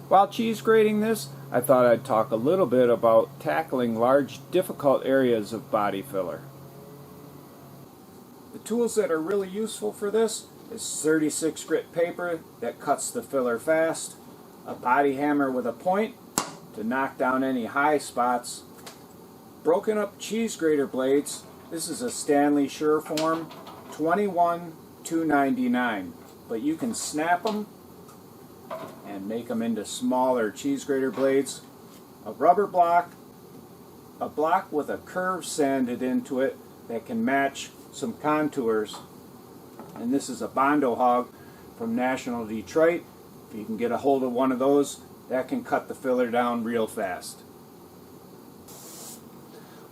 While cheese grating this, I thought I'd talk a little bit about tackling large, difficult areas of body filler. The tools that are really useful for this is 36 grit paper that cuts the filler fast, a body hammer with a point to knock down any high spots, broken up cheese grater blades. This is a Stanley Sureform 21/299, but you can snap them and make them into smaller cheese grater blades. A rubber block, a block with a curve sanded into it that can match some contours, and this is a Bondo hog from National Detroit. If you can get a hold of one of those, that can cut the filler down real fast.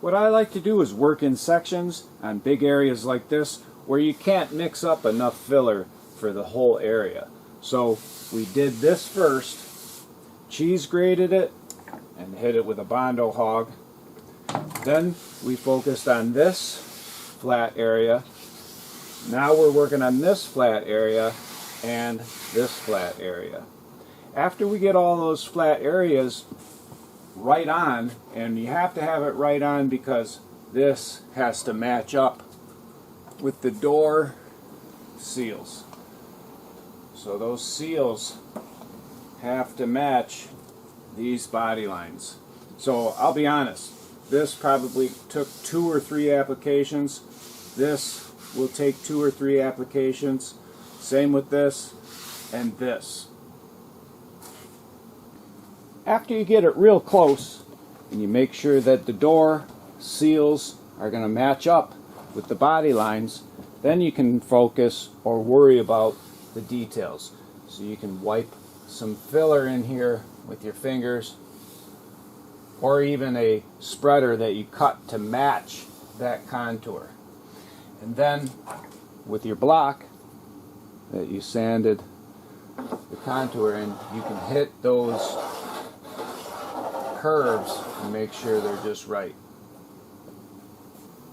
What I like to do is work in sections on big areas like this where you can't mix up enough filler for the whole area. So we did this first, cheese grated it, and hit it with a Bondo hog. Then we focused on this flat area. Now we're working on this flat area and this flat area. After we get all those flat areas right on, and you have to have it right on because this has to match up with the door seals. So those seals have to match these body lines. So I'll be honest, this probably took 2 or 3 applications. This will take 2 or 3 applications. Same with this and this. After you get it real close and you make sure that the door seals are going to match up with the body lines, then you can focus or worry about the details. So you can wipe some filler in here with your fingers, or even a spreader that you cut to match that contour. And then with your block that you sanded the contour in, you can hit those curves and make sure they're just right.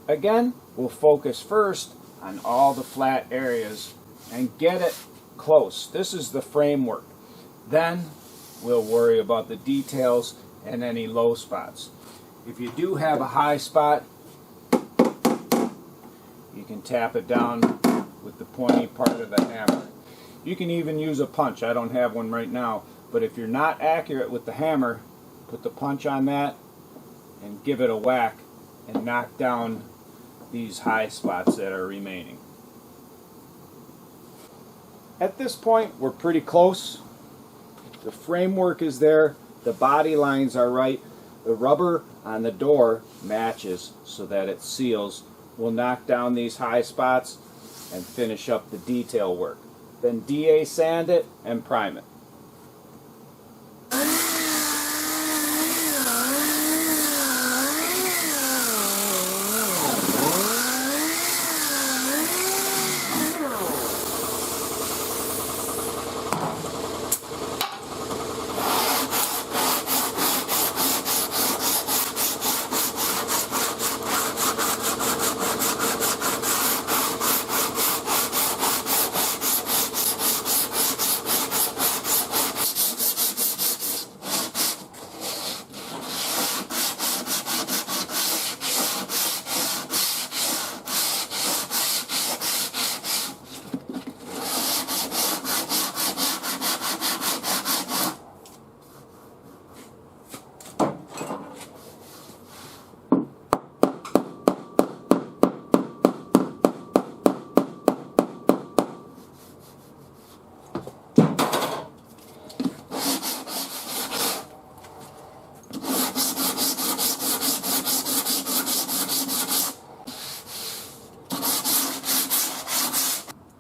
Again, we'll focus first on all the flat areas and get it close. This is the framework. Then we'll worry about the details and any low spots. If you do have a high spot, you can tap it down with the pointy part of the hammer. You can even use a punch. I don't have one right now, but if you're not accurate with the hammer, put the punch on that and give it a whack and knock down these high spots that are remaining. At this point, we're pretty close. The framework is there, the body lines are right, the rubber on the door matches so that it seals. We'll knock down these high spots and finish up the detail work. Then DA sand it and prime it.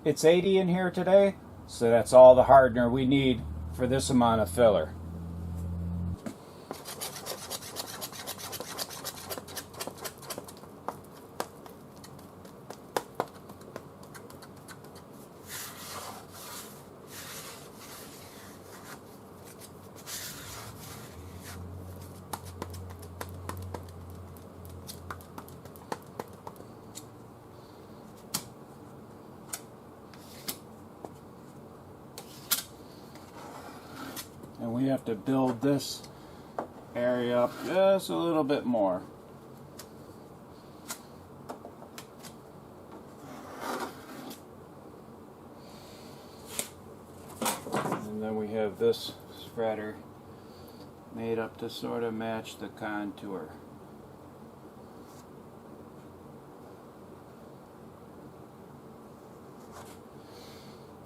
It's 80 in here today, so that's all the hardener we need for this amount of filler. And we have to build this area up just a little bit more. And then we have this spreader made up to sort of match the contour.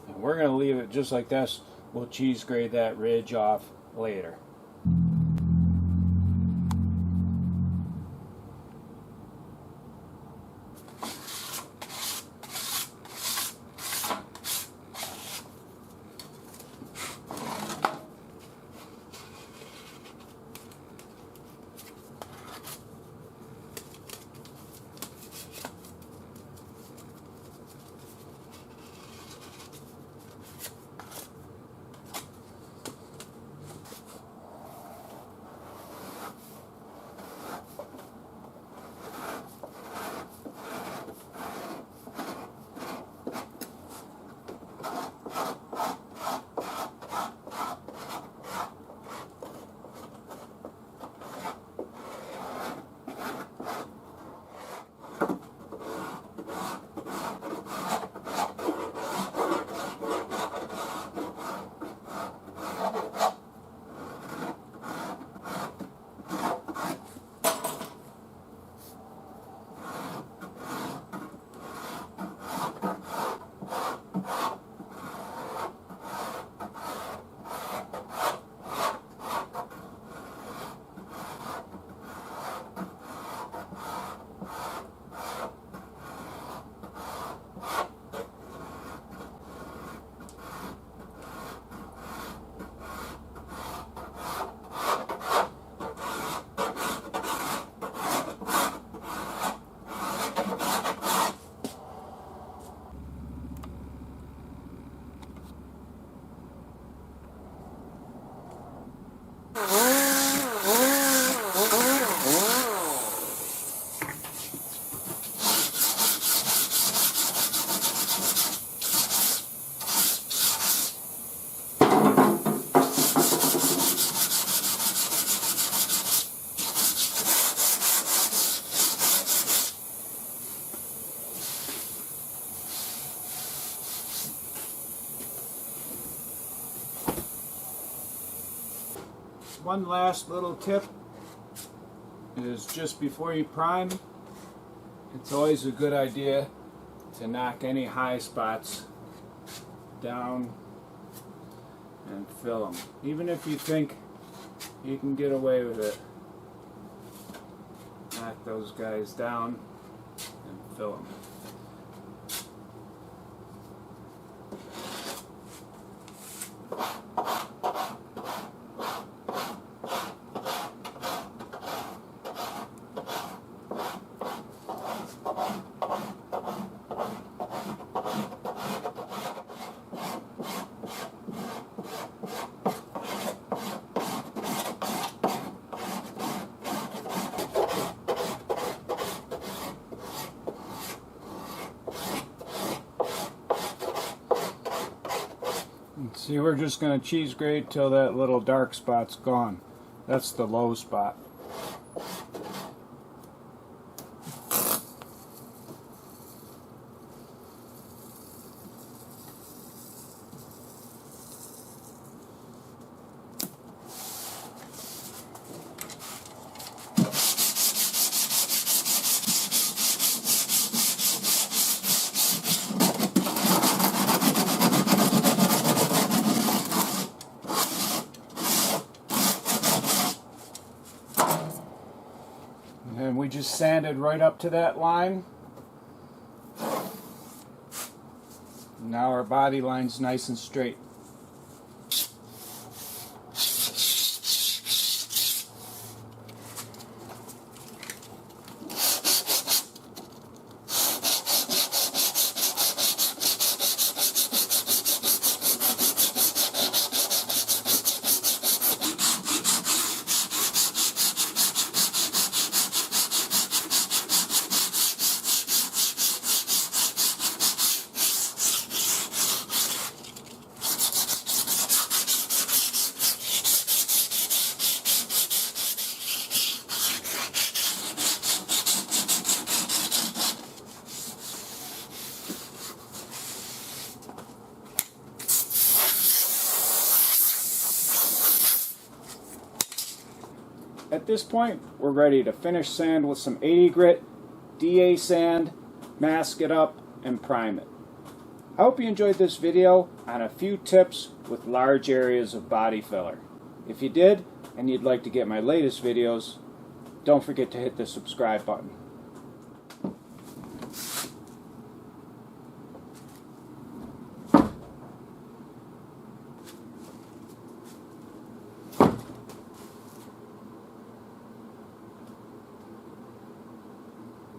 And we're going to leave it just like this. We'll cheese grade that ridge off later. One last little tip is just before you prime, it's always a good idea to knock any high spots down and fill them. Even if you think you can get away with it, knock those guys down and fill them. See, we're just going to cheese grade till that little dark spot's gone. That's the low spot. And we just sanded right up to that line. Now our body line's nice and straight. At this point, we're ready to finish sand with some 80 grit, DA sand, mask it up, and prime it. I hope you enjoyed this video on a few tips with large areas of body filler. If you did, and you'd like to get my latest videos, don't forget to hit the subscribe button.